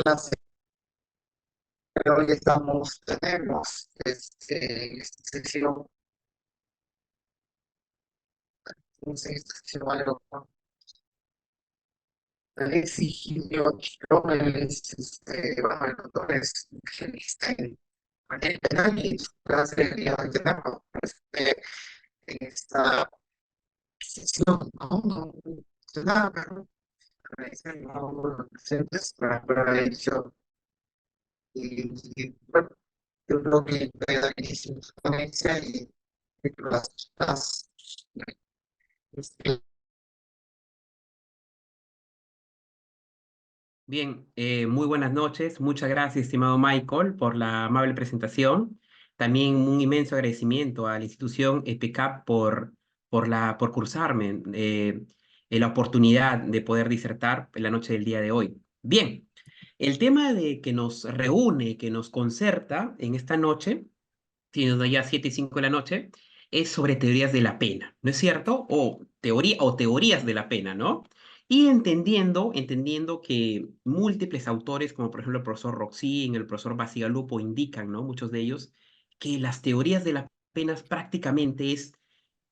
clase, pero hoy tenemos sesión, esta sesión algo con Alexis Gilio Chirón, él bueno, el doctor es especialista en materia penal y su clase de día de tenemos, en esta sesión, no, nada, pero no presentes para la edición. Bueno, yo creo que hicimos ponencia y las este, Bien, muy buenas noches. Muchas gracias, estimado Michael, por la amable presentación. También un inmenso agradecimiento a la institución EPCAP por cursarme la oportunidad de poder disertar en la noche del día de hoy. Bien, el tema que nos reúne, que nos concerta en esta noche, siendo ya 7:05 de la noche, es sobre teorías de la pena, ¿no es cierto? O teorías de la pena, ¿no? Y entendiendo que múltiples autores, como por ejemplo el profesor Roxin, el profesor Basigalupo, indican, ¿no? Muchos de ellos, que las teorías de las penas prácticamente es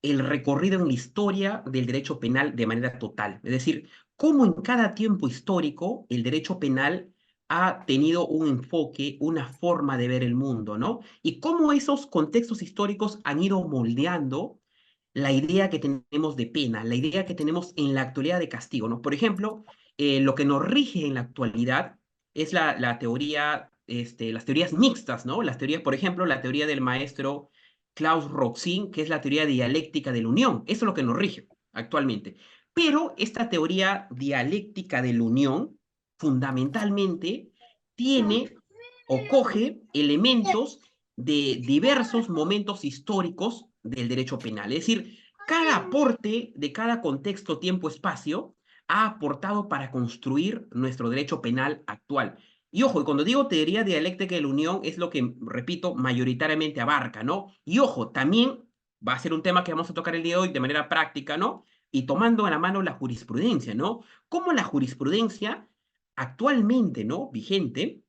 el recorrido en la historia del derecho penal de manera total. Es decir, cómo en cada tiempo histórico el derecho penal ha tenido un enfoque, una forma de ver el mundo, ¿no? Y cómo esos contextos históricos han ido moldeando la idea que tenemos de pena, la idea que tenemos en la actualidad de castigo, ¿no? Por ejemplo, lo que nos rige en la actualidad es la teoría, las teorías mixtas, ¿no? Las teorías, por ejemplo, la teoría del maestro Klaus Roxin, que es la teoría dialéctica de la unión. Eso es lo que nos rige actualmente. Pero esta teoría dialéctica de la unión, fundamentalmente, tiene o coge elementos de diversos momentos históricos del derecho penal. Es decir, cada aporte de cada contexto, tiempo, espacio ha aportado para construir nuestro derecho penal actual. Y ojo, y cuando digo teoría dialéctica de la unión, es lo que, repito, mayoritariamente abarca, ¿no? Y ojo, también va a ser un tema que vamos a tocar el día de hoy de manera práctica, ¿no? Y tomando en la mano la jurisprudencia, ¿no? Cómo la jurisprudencia actualmente, ¿no? Vigente,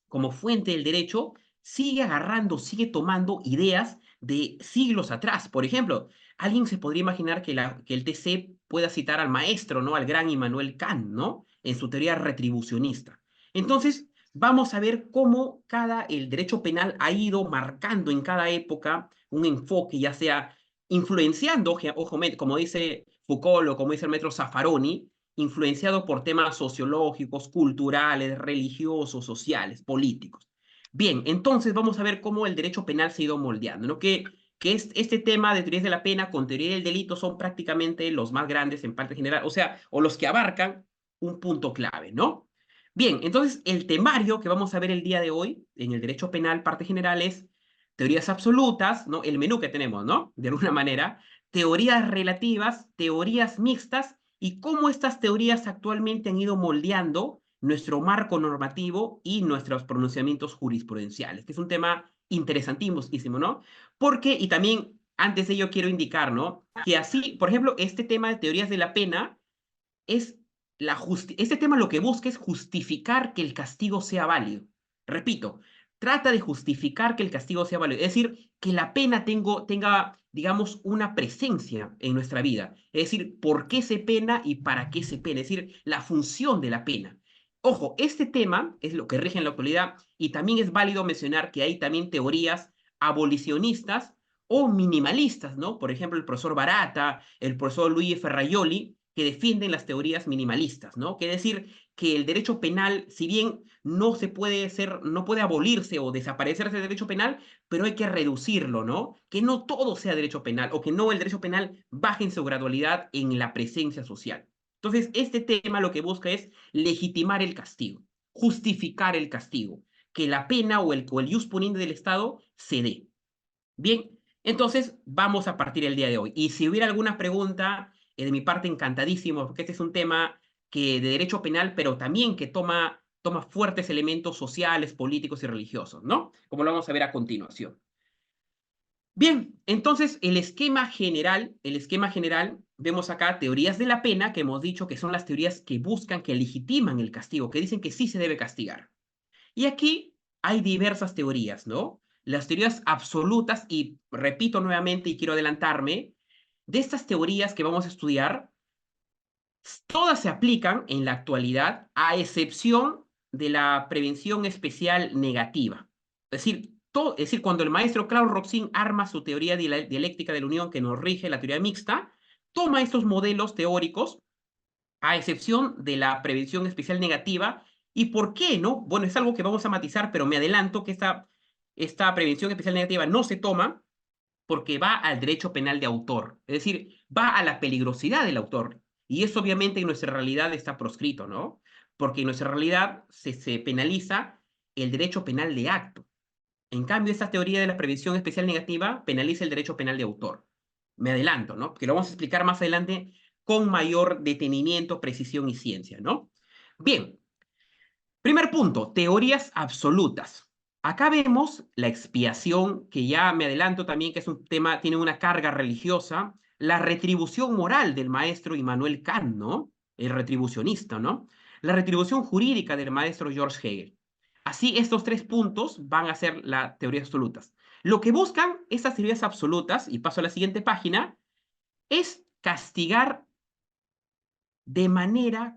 como fuente del derecho, sigue agarrando, sigue tomando ideas de siglos atrás. Por ejemplo, alguien se podría imaginar que el TC pueda citar al maestro, ¿no? Al gran Immanuel Kant, ¿no? En su teoría retribucionista. Entonces, vamos a ver cómo el derecho penal ha ido marcando en cada época un enfoque, ya sea influenciando, ojo, como dice Foucault o como dice el maestro Zaffaroni, influenciado por temas sociológicos, culturales, religiosos, sociales, políticos. Bien, entonces vamos a ver cómo el derecho penal se ha ido moldeando, ¿no? Que este tema de teorías de la pena con teoría del delito son prácticamente los más grandes en parte general, o sea, o los que abarcan un punto clave, ¿no? Bien, entonces el temario que vamos a ver el día de hoy en el derecho penal, parte general, es teorías absolutas, ¿no? El menú que tenemos, ¿no? De alguna manera, teorías relativas, teorías mixtas y cómo estas teorías actualmente han ido moldeando nuestro marco normativo y nuestros pronunciamientos jurisprudenciales, que es un tema interesantísimo, ¿no? Porque, y también antes de ello quiero indicar, ¿no? Que así, por ejemplo, este tema de teorías de la pena es este tema lo que busca es justificar que el castigo sea válido. Repito, trata de justificar que el castigo sea válido, es decir, que la pena tenga, digamos, una presencia en nuestra vida. Es decir, por qué se pena y para qué se pena, es decir, la función de la pena. Ojo, este tema es lo que rige en la actualidad y también es válido mencionar que hay también teorías abolicionistas o minimalistas, ¿no? Por ejemplo, el profesor Barata, el profesor Luigi Ferraioli, que defienden las teorías minimalistas, ¿no? Quiere decir que el derecho penal, si bien no puede abolirse o desaparecerse el derecho penal, pero hay que reducirlo, ¿no? Que no todo sea derecho penal o que no el derecho penal baje en su gradualidad en la presencia social. Entonces, este tema lo que busca es legitimar el castigo, justificar el castigo, que la pena o el ius puniendo del Estado se dé. Bien, entonces vamos a partir el día de hoy. Y si hubiera alguna pregunta, de mi parte, encantadísimo, porque este es un tema de derecho penal, pero también que toma fuertes elementos sociales, políticos y religiosos, ¿no? Como lo vamos a ver a continuación. Bien, entonces el esquema general, vemos acá teorías de la pena, que hemos dicho que son las teorías que buscan, que legitiman el castigo, que dicen que sí se debe castigar. Y aquí hay diversas teorías, ¿no? Las teorías absolutas, y repito nuevamente y quiero adelantarme, de estas teorías que vamos a estudiar, todas se aplican en la actualidad, a excepción de la prevención especial negativa. Es decir, cuando el maestro Klaus Roxin arma su teoría de la dialéctica de la unión que nos rige la teoría mixta, toma estos modelos teóricos, a excepción de la prevención especial negativa. ¿Y por qué no? Bueno, es algo que vamos a matizar, pero me adelanto que esta prevención especial negativa no se toma porque va al derecho penal de autor, es decir, va a la peligrosidad del autor. Y eso obviamente en nuestra realidad está proscrito, ¿no? Porque en nuestra realidad se penaliza el derecho penal de acto. En cambio, esta teoría de la prevención especial negativa penaliza el derecho penal de autor. Me adelanto, ¿no? Porque lo vamos a explicar más adelante con mayor detenimiento, precisión y ciencia, ¿no? Bien, primer punto, teorías absolutas. Acá vemos la expiación, que ya me adelanto también que es un tema, tiene una carga religiosa, la retribución moral del maestro Immanuel Kant, ¿no? El retribucionista, ¿no? La retribución jurídica del maestro George Hegel. Así, estos tres puntos van a ser las teorías absolutas. Lo que buscan estas teorías absolutas, y paso a la siguiente página, es castigar de manera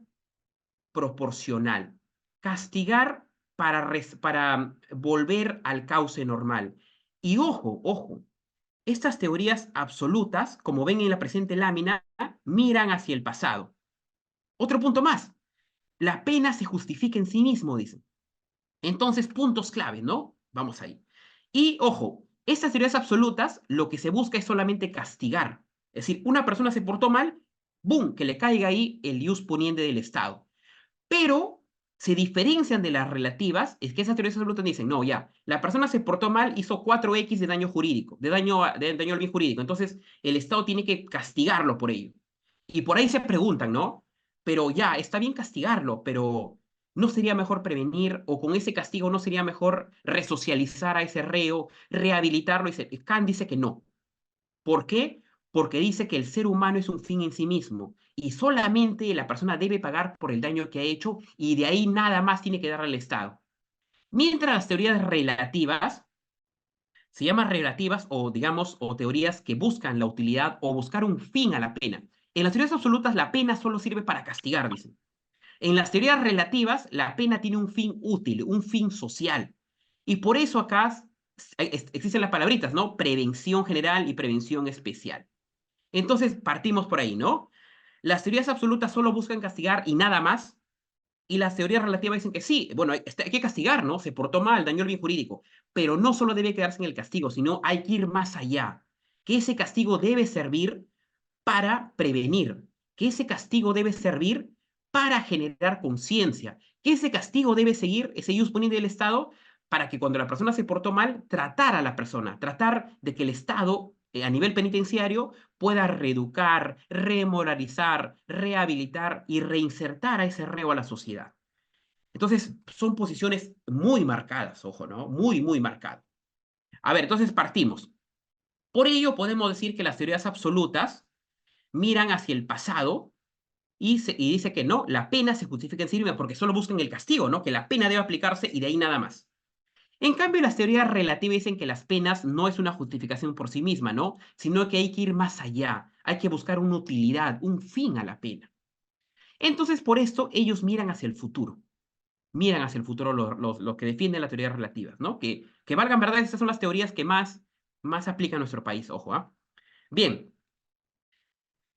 proporcional. Castigar para volver al cauce normal. Y ojo, ojo, estas teorías absolutas, como ven en la presente lámina, miran hacia el pasado. Otro punto más, la pena se justifica en sí mismo, dicen. Entonces, puntos clave, ¿no? Vamos ahí. Y ojo, estas teorías absolutas, lo que se busca es solamente castigar. Es decir, una persona se portó mal, ¡boom!, que le caiga ahí el ius poniente del Estado. Pero se diferencian de las relativas, es que esas teorías absolutas dicen, no, ya, la persona se portó mal, hizo 4X de daño jurídico, de daño al bien jurídico, entonces el Estado tiene que castigarlo por ello. Y por ahí se preguntan, ¿no? Pero ya, está bien castigarlo, pero ¿no sería mejor prevenir o con ese castigo no sería mejor resocializar a ese reo, rehabilitarlo? Y Kant dice que no. ¿Por qué? Porque dice que el ser humano es un fin en sí mismo y solamente la persona debe pagar por el daño que ha hecho y de ahí nada más tiene que darle al Estado. Mientras las teorías relativas se llaman relativas o digamos o teorías que buscan la utilidad o buscar un fin a la pena. En las teorías absolutas la pena solo sirve para castigar, dicen. En las teorías relativas la pena tiene un fin útil, un fin social. Y por eso acá existen las palabritas, ¿no? Prevención general y prevención especial. Entonces, partimos por ahí, ¿no? Las teorías absolutas solo buscan castigar y nada más, y las teorías relativas dicen que sí, bueno, hay que castigar, ¿no? Se portó mal, dañó el bien jurídico, pero no solo debe quedarse en el castigo, sino hay que ir más allá, que ese castigo debe servir para prevenir, que ese castigo debe servir para generar conciencia, que ese castigo debe seguir, ese ius poniendo del Estado, para que cuando la persona se portó mal, tratar a la persona, tratar de que el Estado, a nivel penitenciario, pueda reeducar, remoralizar, rehabilitar y reinsertar a ese reo a la sociedad. Entonces, son posiciones muy marcadas, ojo, ¿no? Muy, muy marcadas. A ver, entonces partimos. Por ello, podemos decir que las teorías absolutas miran hacia el pasado y dice que no, la pena se justifica en sí misma porque solo buscan el castigo, ¿no? Que la pena debe aplicarse y de ahí nada más. En cambio, las teorías relativas dicen que las penas no es una justificación por sí misma, ¿no? Sino que hay que ir más allá, hay que buscar una utilidad, un fin a la pena. Entonces, por esto, ellos miran hacia el futuro los que defienden las teorías relativas, ¿no? Que valgan verdad, estas son las teorías que más aplican a nuestro país, ojo, ¿ah? Bien,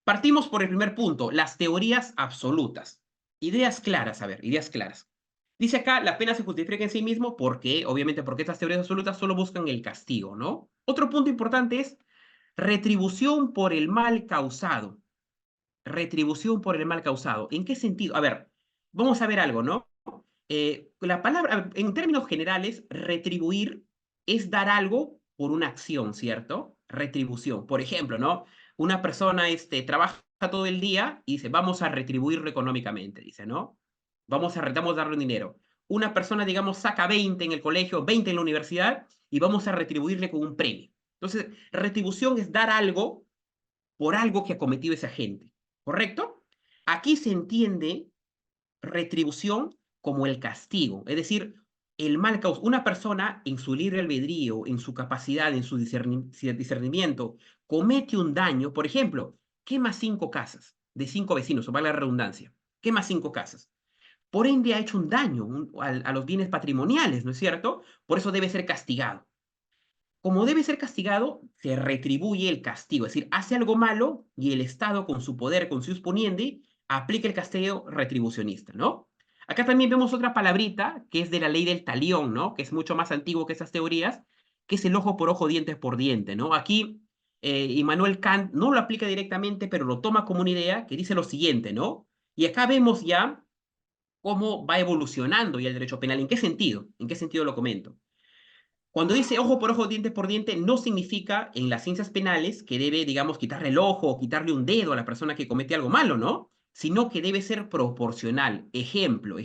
partimos por el primer punto, las teorías absolutas. Ideas claras, a ver, ideas claras. Dice acá, la pena se justifica en sí mismo porque, obviamente, porque estas teorías absolutas solo buscan el castigo, ¿no? Otro punto importante es retribución por el mal causado. Retribución por el mal causado. ¿En qué sentido? A ver, vamos a ver algo, ¿no? La palabra, en términos generales, retribuir es dar algo por una acción, ¿cierto? Retribución. Por ejemplo, ¿no? Una persona trabaja todo el día y dice, vamos a retribuirlo económicamente, dice, ¿no? Vamos a darle un dinero. Una persona, digamos, saca 20 en el colegio, 20 en la universidad y vamos a retribuirle con un premio. Entonces, retribución es dar algo por algo que ha cometido esa gente, ¿correcto? Aquí se entiende retribución como el castigo, es decir, el mal causado, una persona en su libre albedrío, en su capacidad, en su discernimiento, comete un daño, por ejemplo, quema 5 casas de 5 vecinos, o vale la redundancia, quema 5 casas. Por ende ha hecho un daño a los bienes patrimoniales, ¿no es cierto? Por eso debe ser castigado. Como debe ser castigado, se retribuye el castigo, es decir, hace algo malo y el Estado, con su poder, con su poniente, aplica el castigo retribucionista, ¿no? Acá también vemos otra palabrita que es de la ley del talión, ¿no? Que es mucho más antiguo que esas teorías, que es el ojo por ojo, dientes por diente, ¿no? Aquí Immanuel Kant no lo aplica directamente, pero lo toma como una idea que dice lo siguiente, ¿no? Y acá vemos ya cómo va evolucionando ya el derecho penal. ¿En qué sentido? ¿En qué sentido lo comento? Cuando dice ojo por ojo, diente por diente, no significa en las ciencias penales que debe, digamos, quitarle el ojo o quitarle un dedo a la persona que comete algo malo, ¿no? Sino que debe ser proporcional. Ejemplo.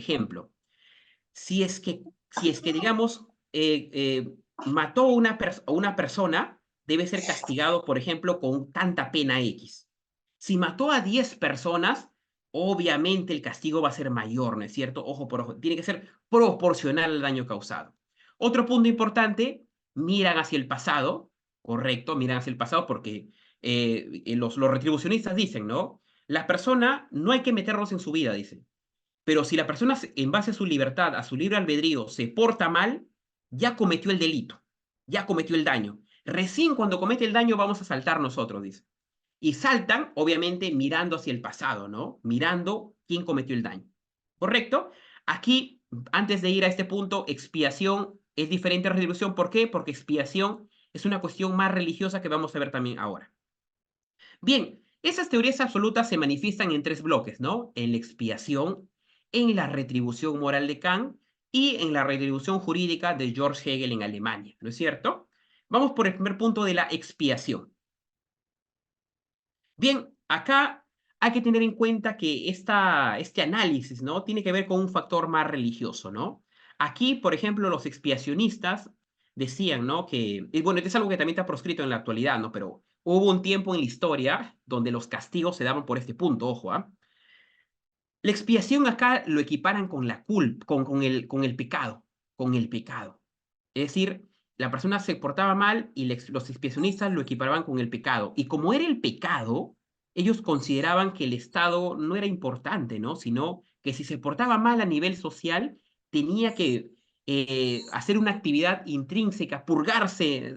Si es que, digamos, mató a una persona, debe ser castigado, por ejemplo, con tanta pena X. Si mató a 10 personas, obviamente el castigo va a ser mayor, ¿no es cierto? Ojo por ojo. Tiene que ser proporcional al daño causado. Otro punto importante, miran hacia el pasado, correcto, miran hacia el pasado porque los retribucionistas dicen, ¿no? La persona no hay que meterlos en su vida, dicen. Pero si la persona, en base a su libertad, a su libre albedrío, se porta mal, ya cometió el delito, ya cometió el daño. Recién cuando comete el daño vamos a saltar nosotros, dice. Y saltan, obviamente, mirando hacia el pasado, ¿no? Mirando quién cometió el daño. ¿Correcto? Aquí, antes de ir a este punto, expiación es diferente a retribución. ¿Por qué? Porque expiación es una cuestión más religiosa que vamos a ver también ahora. Bien, esas teorías absolutas se manifiestan en 3 bloques, ¿no? En la expiación, en la retribución moral de Kant y en la retribución jurídica de George Hegel en Alemania, ¿no es cierto? Vamos por el primer punto de la expiación. Bien, acá hay que tener en cuenta que este análisis, ¿no? Tiene que ver con un factor más religioso, ¿no? Aquí, por ejemplo, los expiacionistas decían, ¿no? Que, y bueno, es algo que también está proscrito en la actualidad, ¿no? Pero hubo un tiempo en la historia donde los castigos se daban por este punto, ojo, ¿ah? La expiación acá lo equiparan con la culpa, con el pecado, con el pecado. Es decir, la persona se portaba mal y los expiacionistas lo equiparaban con el pecado. Y como era el pecado, ellos consideraban que el Estado no era importante, ¿no? Sino que si se portaba mal a nivel social, tenía que hacer una actividad intrínseca, purgarse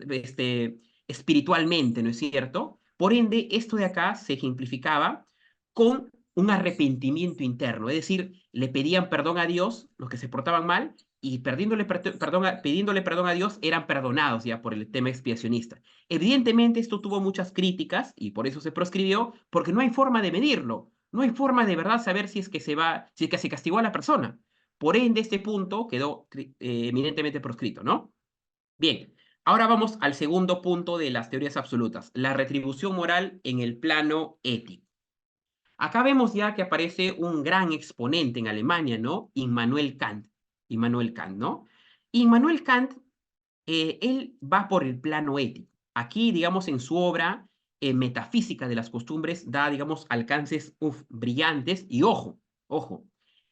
espiritualmente, ¿no es cierto? Por ende, esto de acá se ejemplificaba con un arrepentimiento interno, es decir, le pedían perdón a Dios los que se portaban mal y pidiéndole perdón a Dios eran perdonados ya por el tema expiacionista. Evidentemente esto tuvo muchas críticas y por eso se proscribió, porque no hay forma de medirlo, no hay forma de verdad saber si es que si es que se castigó a la persona. Por ende, este punto quedó eminentemente proscrito, ¿no? Bien, ahora vamos al segundo punto de las teorías absolutas, la retribución moral en el plano ético. Acá vemos ya que aparece un gran exponente en Alemania, ¿no? Immanuel Kant. Immanuel Kant, ¿no? Immanuel Kant, él va por el plano ético. Aquí, digamos, en su obra Metafísica de las Costumbres, da, digamos, alcances brillantes. Y ojo,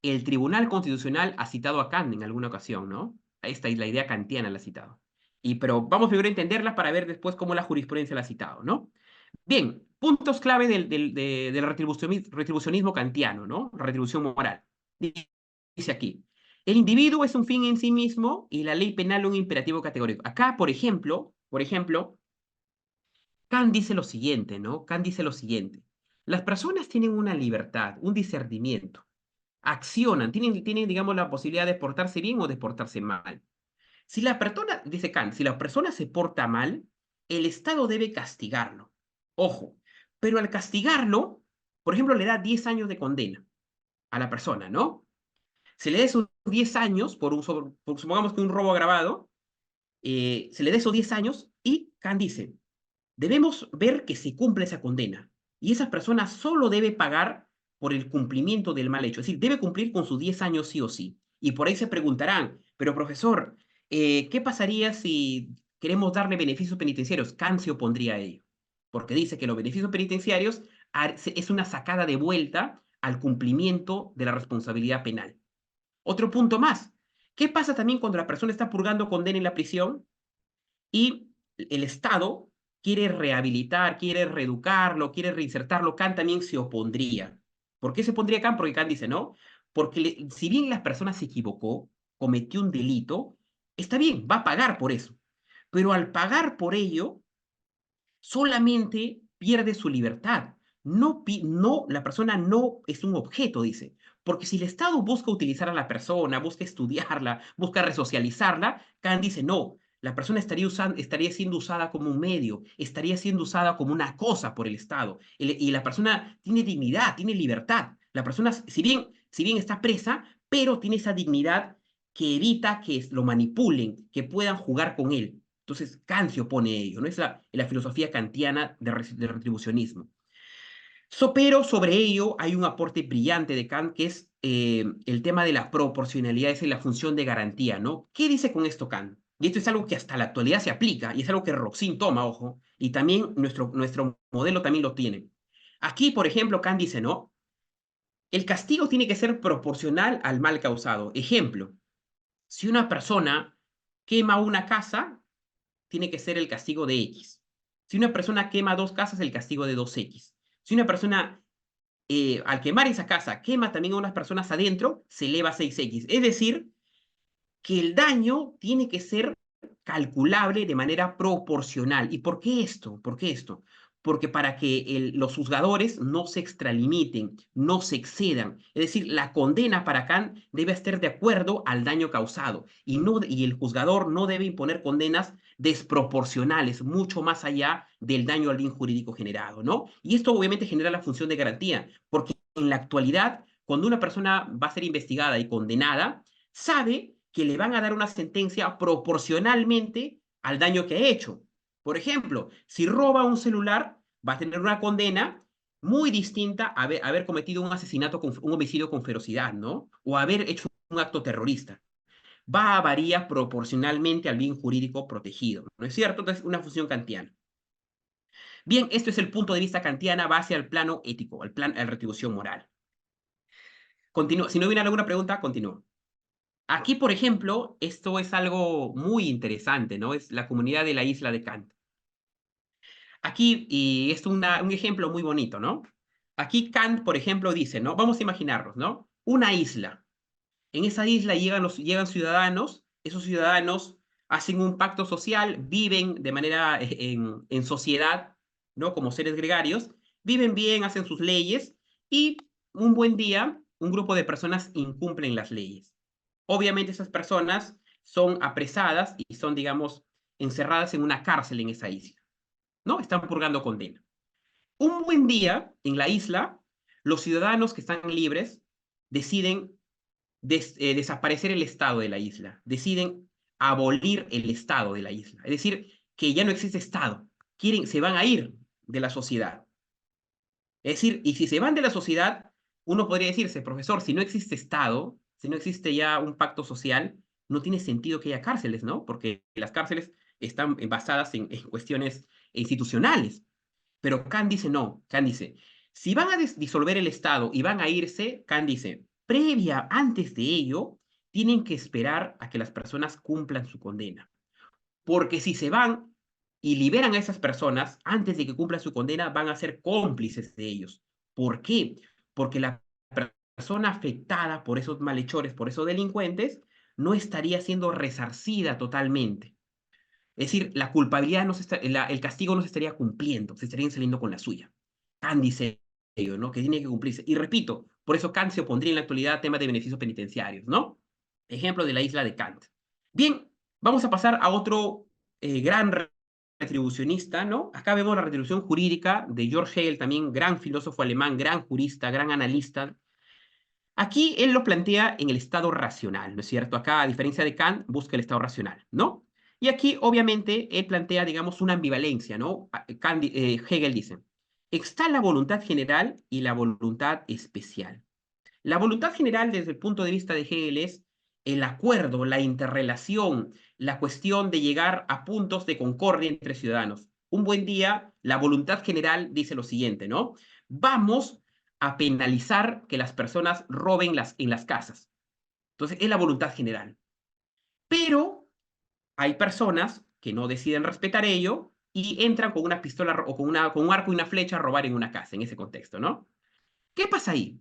el Tribunal Constitucional ha citado a Kant en alguna ocasión, ¿no? Esta es la idea kantiana, la ha citado. Pero vamos primero a entenderla para ver después cómo la jurisprudencia la ha citado, ¿no? Bien, puntos clave del retribucionismo kantiano, ¿no? Retribución moral. Dice aquí, el individuo es un fin en sí mismo y la ley penal un imperativo categórico. Acá, por ejemplo, Kant dice lo siguiente, ¿no? Kant dice lo siguiente. Las personas tienen una libertad, un discernimiento, accionan, tienen, digamos, la posibilidad de portarse bien o de portarse mal. Si la persona, dice Kant, si la persona se porta mal, el Estado debe castigarlo. Ojo, pero al castigarlo, por ejemplo, le da 10 años de condena a la persona, ¿no? Se le da esos 10 años supongamos que un robo agravado, se le da esos 10 años y Kant dice, debemos ver que se cumple esa condena y esa persona solo debe pagar por el cumplimiento del mal hecho, es decir, debe cumplir con sus 10 años sí o sí. Y por ahí se preguntarán, pero profesor, ¿qué pasaría si queremos darle beneficios penitenciarios? Kant se opondría a ello, porque dice que los beneficios penitenciarios es una sacada de vuelta al cumplimiento de la responsabilidad penal. Otro punto más. ¿Qué pasa también cuando la persona está purgando condena en la prisión y el Estado quiere rehabilitar, quiere reeducarlo, quiere reinsertarlo? Kant también se opondría. ¿Por qué se opondría Kant? Porque Kant dice, no, porque si bien la persona se equivocó, cometió un delito, está bien, va a pagar por eso. Pero al pagar por ello, solamente pierde su libertad. No, la persona no es un objeto, dice. Porque si el Estado busca utilizar a la persona, busca estudiarla, busca resocializarla, Kant dice, no, la persona estaría siendo usada como un medio, estaría siendo usada como una cosa por el Estado. Y la persona tiene dignidad, tiene libertad. La persona, si bien está presa, pero tiene esa dignidad que evita que lo manipulen, que puedan jugar con él. Entonces, Kant se opone a ello, ¿no? Es la filosofía kantiana de retribucionismo. Pero sobre ello hay un aporte brillante de Kant, que es el tema de la proporcionalidad y la función de garantía, ¿no? ¿Qué dice con esto Kant? Y esto es algo que hasta la actualidad se aplica, y es algo que Roxin toma, ojo, y también nuestro modelo también lo tiene. Aquí, por ejemplo, Kant dice, ¿no? El castigo tiene que ser proporcional al mal causado. Ejemplo, si una persona quema una casa, tiene que ser el castigo de X. Si una persona quema dos casas, el castigo de 2X. Si una persona, al quemar esa casa, quema también a unas personas adentro, se eleva a 6X. Es decir, que el daño tiene que ser calculable de manera proporcional. ¿Y por qué esto? ¿Por qué esto? Porque para que los juzgadores no se extralimiten, no se excedan. Es decir, la condena para Kant debe estar de acuerdo al daño causado y el juzgador no debe imponer condenas desproporcionales, mucho más allá del daño al bien jurídico generado, ¿no? Y esto obviamente genera la función de garantía, porque en la actualidad, cuando una persona va a ser investigada y condenada, sabe que le van a dar una sentencia proporcionalmente al daño que ha hecho. Por ejemplo, si roba un celular, va a tener una condena muy distinta a haber cometido un asesinato, un homicidio con ferocidad, ¿no? O haber hecho un acto terrorista. Va a variar proporcionalmente al bien jurídico protegido, ¿no es cierto? Entonces, una función kantiana. Bien, esto es el punto de vista kantiana base al plano ético, a la retribución moral. Continúo. Si no viene alguna pregunta, continúo. Aquí, por ejemplo, esto es algo muy interesante, ¿no? Es la comunidad de la isla de Kant. Aquí, y es un ejemplo muy bonito, ¿no? Aquí Kant, por ejemplo, dice, ¿no? Vamos a imaginarnos, ¿no? Una isla. En esa isla llegan ciudadanos, esos ciudadanos hacen un pacto social, viven de manera en sociedad, ¿no? Como seres gregarios, viven bien, hacen sus leyes y un buen día un grupo de personas incumplen las leyes. Obviamente esas personas son apresadas y son, digamos, encerradas en una cárcel en esa isla, ¿no? Están purgando condena. Un buen día en la isla, los ciudadanos que están libres deciden desaparecer el Estado de la isla, deciden abolir el Estado de la isla, es decir, que ya no existe Estado, se van a ir de la sociedad. Es decir, y si se van de la sociedad, uno podría decirse, profesor, si no existe Estado, si no existe ya un pacto social, no tiene sentido que haya cárceles, ¿no? Porque las cárceles están basadas en cuestiones institucionales. Pero Kant dice no, Kant dice, si van a disolver el Estado y van a irse, Kant dice, antes de ello, tienen que esperar a que las personas cumplan su condena. Porque si se van y liberan a esas personas antes de que cumplan su condena, van a ser cómplices de ellos. ¿Por qué? Porque la persona afectada por esos malhechores, por esos delincuentes, no estaría siendo resarcida totalmente. Es decir, la culpabilidad el castigo no se estaría cumpliendo, se estarían saliendo con la suya. Kant dice ello, ¿no? Que tiene que cumplirse. Y repito, por eso Kant se opondría en la actualidad a temas de beneficios penitenciarios, ¿no? Ejemplo de la isla de Kant. Bien, vamos a pasar a otro gran retribucionista, ¿no? Acá vemos la retribución jurídica de George Hegel, también gran filósofo alemán, gran jurista, gran analista. Aquí él lo plantea en el estado racional, ¿no es cierto? Acá, a diferencia de Kant, busca el estado racional, ¿no? Y aquí, obviamente, él plantea, digamos, una ambivalencia, ¿no? Hegel dice, está la voluntad general y la voluntad especial. La voluntad general, desde el punto de vista de Hegel, es el acuerdo, la interrelación, la cuestión de llegar a puntos de concordia entre ciudadanos. Un buen día, la voluntad general dice lo siguiente, ¿no? Vamos a penalizar que las personas roben en las casas. Entonces, es la voluntad general. Pero hay personas que no deciden respetar ello y entran con una pistola o con un arco y una flecha a robar en una casa, en ese contexto, ¿no? ¿Qué pasa ahí?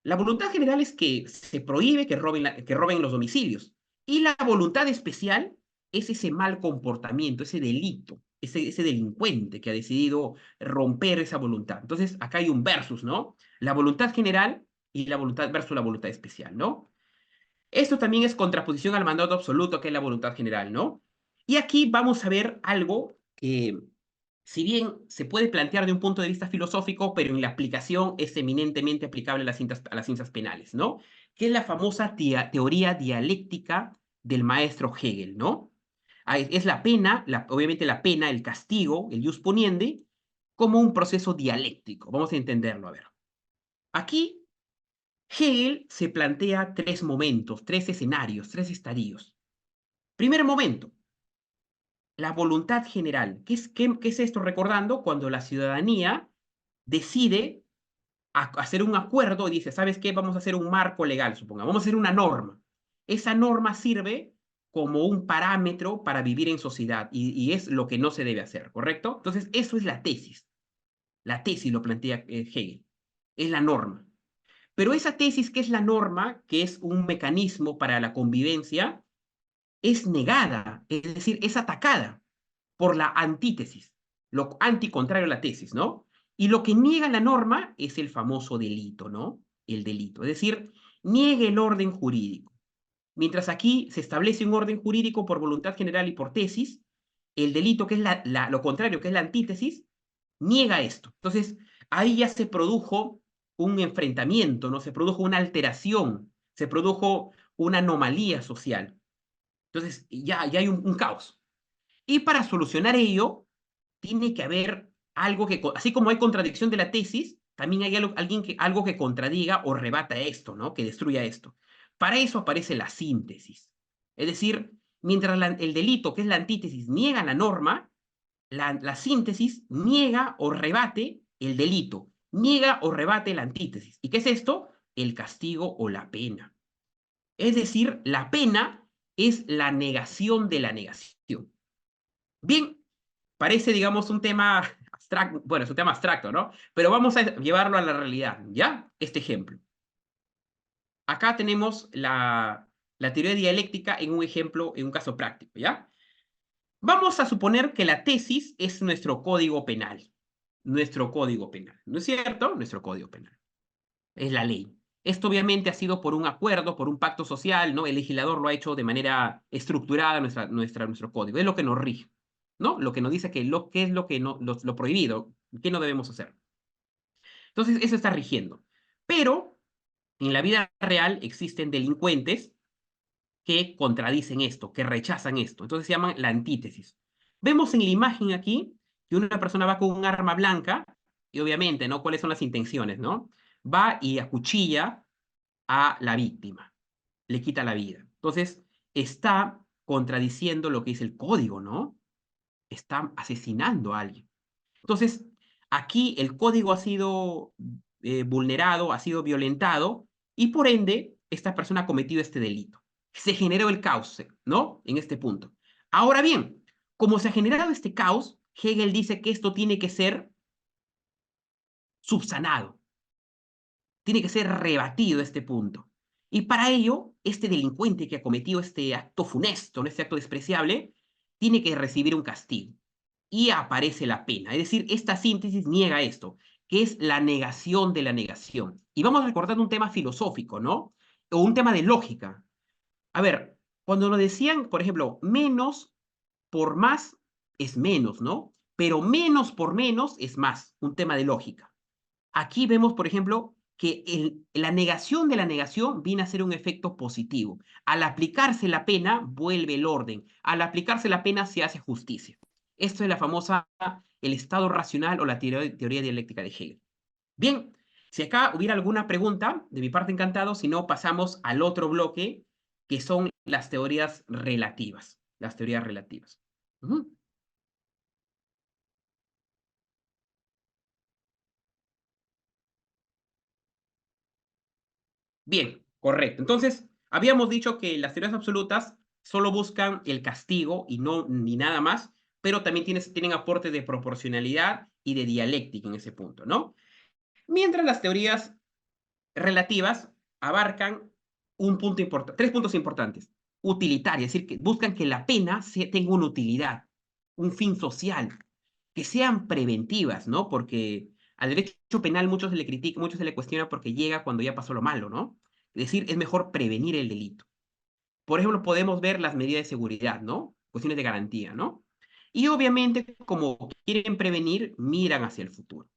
La voluntad general es que se prohíbe que roben los domicilios. Y la voluntad especial es ese mal comportamiento, ese delito, ese delincuente que ha decidido romper esa voluntad. Entonces, acá hay un versus, ¿no? La voluntad general y la voluntad versus la voluntad especial, ¿no? Esto también es contraposición al mandato absoluto, que es la voluntad general, ¿no? Y aquí vamos a ver algo que, si bien se puede plantear de un punto de vista filosófico, pero en la aplicación es eminentemente aplicable a las ciencias penales, ¿no? Que es la famosa teoría dialéctica del maestro Hegel, ¿no? Es la pena, obviamente la pena, el castigo, el jus poniendi, como un proceso dialéctico. Vamos a entenderlo, a ver. Aquí Hegel se plantea tres momentos, tres escenarios, tres estadios. Primer momento, la voluntad general. ¿Qué es esto? Recordando cuando la ciudadanía decide hacer un acuerdo y dice, ¿sabes qué? Vamos a hacer un marco legal, supongamos, vamos a hacer una norma. Esa norma sirve como un parámetro para vivir en sociedad y es lo que no se debe hacer, ¿correcto? Entonces, eso es la tesis. La tesis lo plantea Hegel. Es la norma. Pero esa tesis, que es la norma, que es un mecanismo para la convivencia, es negada, es decir, es atacada por la antítesis, lo anticontrario a la tesis, ¿no? Y lo que niega la norma es el famoso delito, ¿no? El delito, es decir, niega el orden jurídico. Mientras aquí se establece un orden jurídico por voluntad general y por tesis, el delito, que es lo contrario, que es la antítesis, niega esto. Entonces, ahí ya se produjo un enfrentamiento, ¿no? Se produjo una alteración, se produjo una anomalía social. Entonces, ya hay un caos. Y para solucionar ello, tiene que haber algo que, así como hay contradicción de la tesis, también hay algo que contradiga o rebata esto, ¿no? Que destruya esto. Para eso aparece la síntesis. Es decir, mientras el delito, que es la antítesis, niega la norma, la síntesis niega o rebate el delito, niega o rebate la antítesis. ¿Y qué es esto? El castigo o la pena. Es decir, la pena es la negación de la negación. Bien, parece, digamos, un tema abstracto, bueno, es un tema abstracto, ¿no? Pero vamos a llevarlo a la realidad, ¿ya? Este ejemplo. Acá tenemos la teoría dialéctica en un ejemplo, en un caso práctico, ¿ya? Vamos a suponer que la tesis es nuestro código penal. Nuestro código penal, ¿no es cierto? Nuestro código penal. Es la ley. Esto obviamente ha sido por un acuerdo, por un pacto social, ¿no? El legislador lo ha hecho de manera estructurada nuestro código. Es lo que nos rige, ¿no? Lo que nos dice qué es lo que no, lo prohibido, qué no debemos hacer. Entonces, eso está rigiendo. Pero en la vida real existen delincuentes que contradicen esto, que rechazan esto. Entonces se llaman la antítesis. Vemos en la imagen aquí que una persona va con un arma blanca y obviamente, ¿no? ¿Cuáles son las intenciones, no? Va y acuchilla a la víctima, le quita la vida. Entonces, está contradiciendo lo que dice el código, ¿no? Está asesinando a alguien. Entonces, aquí el código ha sido vulnerado, ha sido violentado, y por ende, esta persona ha cometido este delito. Se generó el caos, ¿no? En este punto. Ahora bien, como se ha generado este caos, Hegel dice que esto tiene que ser subsanado, tiene que ser rebatido este punto. Y para ello, este delincuente que ha cometido este acto funesto, ¿no? Este acto despreciable, tiene que recibir un castigo. Y aparece la pena. Es decir, esta síntesis niega esto, que es la negación de la negación. Y vamos recordando un tema filosófico, ¿no? O un tema de lógica. A ver, cuando nos decían, por ejemplo, menos por más es menos, ¿no? Pero menos por menos es más, un tema de lógica. Aquí vemos, por ejemplo, que la negación de la negación viene a ser un efecto positivo. Al aplicarse la pena, vuelve el orden. Al aplicarse la pena, se hace justicia. Esto es la famosa, el estado racional o la teoría dialéctica de Hegel. Bien, si acá hubiera alguna pregunta, de mi parte encantado, si no, pasamos al otro bloque, que son las teorías relativas. Las teorías relativas. Ujú. Bien, correcto. Entonces, habíamos dicho que las teorías absolutas solo buscan el castigo y no ni nada más, pero también tienen aportes de proporcionalidad y de dialéctica en ese punto, ¿no? Mientras las teorías relativas abarcan tres puntos importantes. Utilitaria, es decir, que buscan que la pena tenga una utilidad, un fin social, que sean preventivas, ¿no? Porque al derecho penal muchos se le critica, muchos se le cuestiona porque llega cuando ya pasó lo malo, ¿no? Es decir, es mejor prevenir el delito. Por ejemplo, podemos ver las medidas de seguridad, ¿no? Cuestiones de garantía, ¿no? Y obviamente, como quieren prevenir, miran hacia el futuro.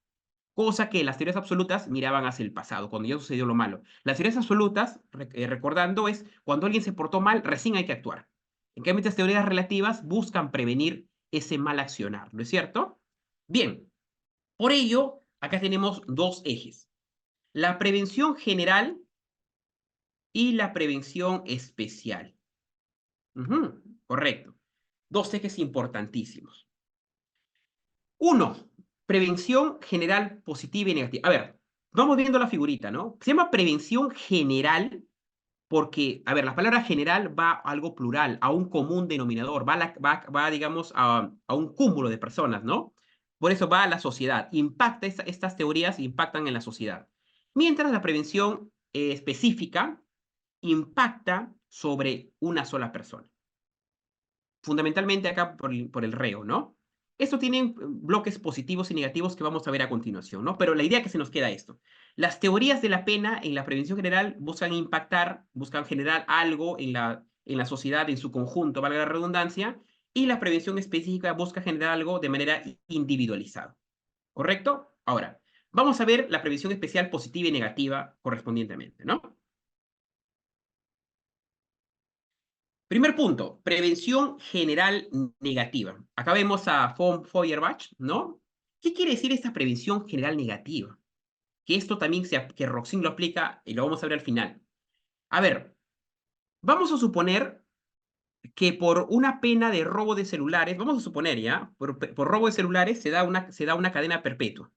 Cosa que las teorías absolutas miraban hacia el pasado, cuando ya sucedió lo malo. Las teorías absolutas, recordando, es cuando alguien se portó mal, recién hay que actuar. En cambio, estas teorías relativas buscan prevenir ese mal accionar, ¿no es cierto? Bien, por ello, acá tenemos dos ejes. La prevención general y la prevención especial. Correcto. Dos ejes importantísimos. Uno, prevención general positiva y negativa. A ver, vamos viendo la figurita, ¿no? Se llama prevención general porque, a ver, la palabra general va a algo plural, a un común denominador, va digamos, a un cúmulo de personas, ¿no? Por eso va a la sociedad. Estas teorías impactan en la sociedad. Mientras la prevención específica impacta sobre una sola persona. Fundamentalmente acá por el reo, ¿no? Esto tiene bloques positivos y negativos que vamos a ver a continuación, ¿no? Pero la idea que se nos queda esto. Las teorías de la pena en la prevención general buscan impactar, buscan generar algo en la sociedad en su conjunto, valga la redundancia, y la prevención específica busca generar algo de manera individualizada. ¿Correcto? Ahora, vamos a ver la prevención especial positiva y negativa correspondientemente, ¿no? Primer punto, prevención general negativa. Acá vemos a von Feuerbach, ¿no? ¿Qué quiere decir esta prevención general negativa? Que esto también que Roxin lo aplica y lo vamos a ver al final. A ver, vamos a suponer que por una pena de robo de celulares, vamos a suponer ya, por robo de celulares se da una cadena perpetua.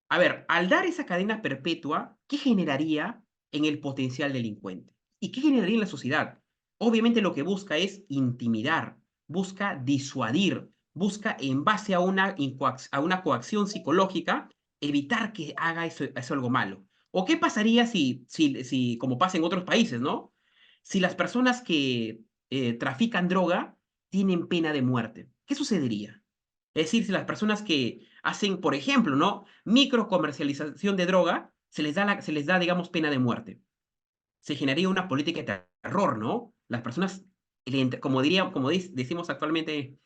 A ver, al dar esa cadena perpetua, ¿qué generaría en el potencial delincuente? ¿Y qué generaría en la sociedad? Obviamente lo que busca es intimidar, busca disuadir, busca en base a una coacción psicológica evitar que haga eso algo malo. ¿O qué pasaría si, como pasa en otros países, ¿no? Si las personas que trafican droga tienen pena de muerte, ¿qué sucedería? Es decir, si las personas que hacen, por ejemplo, ¿no? Microcomercialización de droga, se les da, digamos, pena de muerte. Se generaría una política de terror, ¿no? Las personas, decimos actualmente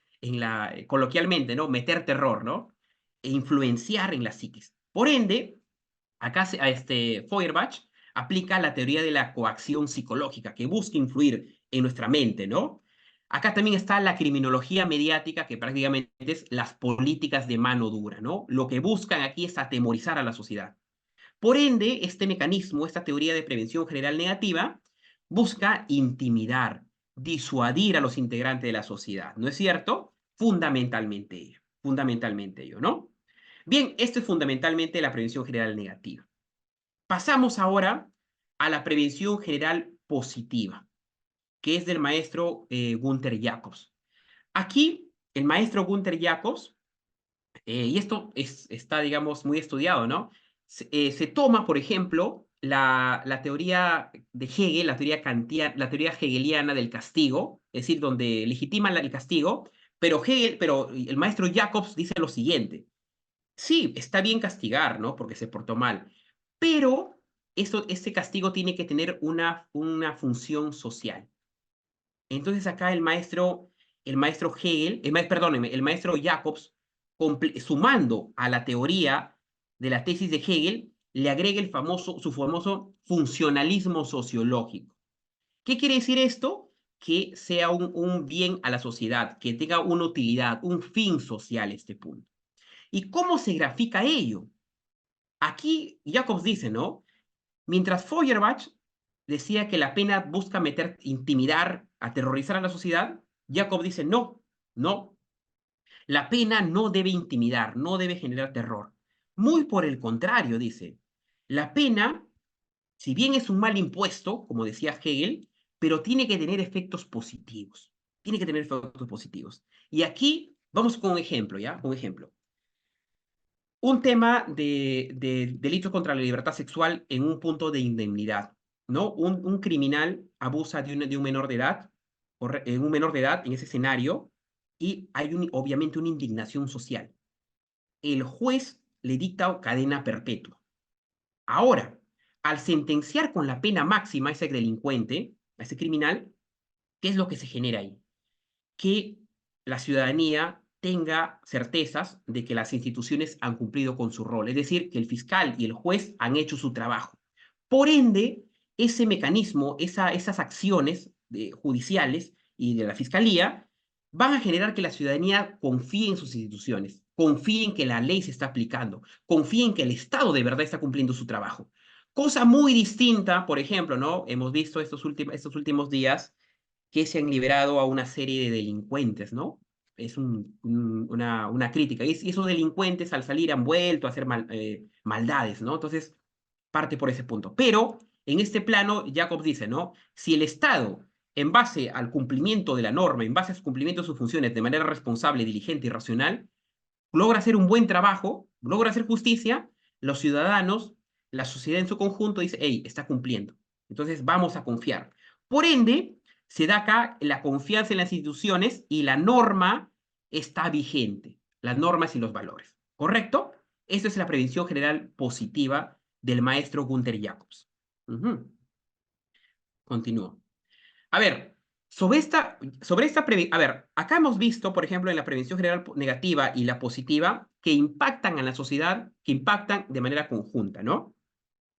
coloquialmente, ¿no? Meter terror, ¿no? E influenciar en las psiquis. Por ende, acá Feuerbach aplica la teoría de la coacción psicológica, que busca influir en nuestra mente, ¿no? Acá también está la criminología mediática, que prácticamente es las políticas de mano dura, ¿no? Lo que buscan aquí es atemorizar a la sociedad. Por ende, este mecanismo, esta teoría de prevención general negativa, busca intimidar, disuadir a los integrantes de la sociedad, ¿no es cierto? Fundamentalmente ello, ¿no? Bien, esto es fundamentalmente la prevención general negativa. Pasamos ahora a la prevención general positiva, que es del maestro Gunther Jacobs. Aquí, el maestro Gunther Jacobs, y esto está, digamos, muy estudiado, ¿no? Se toma, por ejemplo, la teoría de Hegel, la teoría hegeliana del castigo, es decir, donde legitiman el castigo, pero el maestro Jacobs dice lo siguiente: sí, está bien castigar, ¿no? Porque se portó mal, pero este castigo tiene que tener una función social. Entonces acá el maestro Hegel, perdóneme, el maestro Jacobs, sumando a la teoría de la tesis de Hegel, le agrega su famoso funcionalismo sociológico. ¿Qué quiere decir esto? Que sea un bien a la sociedad, que tenga una utilidad, un fin social este punto. ¿Y cómo se grafica ello? Aquí Jacobs dice, ¿no? Mientras Feuerbach decía que la pena busca intimidar, aterrorizar a la sociedad, Jacob dice, no, no, la pena no debe intimidar, no debe generar terror. Muy por el contrario, dice, la pena, si bien es un mal impuesto, como decía Hegel, pero tiene que tener efectos positivos. Tiene que tener efectos positivos. Y aquí vamos con un ejemplo, ¿ya? Un ejemplo. Un tema de delitos contra la libertad sexual en un punto de indemnidad, ¿no? Un criminal abusa de un menor de edad, un menor de edad en ese escenario, y hay obviamente una indignación social. El juez le dicta cadena perpetua. Ahora, al sentenciar con la pena máxima a ese delincuente, a ese criminal, ¿qué es lo que se genera ahí? Que la ciudadanía tenga certezas de que las instituciones han cumplido con su rol, es decir, que el fiscal y el juez han hecho su trabajo. Por ende, ese mecanismo, esas acciones judiciales y de la fiscalía van a generar que la ciudadanía confíe en sus instituciones, confíe en que la ley se está aplicando, confíe en que el Estado de verdad está cumpliendo su trabajo. Cosa muy distinta, por ejemplo, ¿no? Hemos visto estos últimos días que se han liberado a una serie de delincuentes, ¿no? Es una crítica. Y esos delincuentes al salir han vuelto a hacer maldades, ¿no? Entonces, parte por ese punto. Pero en este plano, Jacobs dice, ¿no? Si el Estado, en base al cumplimiento de la norma, en base al cumplimiento de sus funciones de manera responsable, diligente y racional, logra hacer un buen trabajo, logra hacer justicia, los ciudadanos, la sociedad en su conjunto dice, hey, está cumpliendo. Entonces vamos a confiar. Por ende, se da acá la confianza en las instituciones y la norma está vigente, las normas y los valores. ¿Correcto? Esa es la prevención general positiva del maestro Gunther Jacobs. Continúo. A ver, a ver, acá hemos visto, por ejemplo, en la prevención general negativa y la positiva, que impactan a la sociedad, que impactan de manera conjunta, ¿no?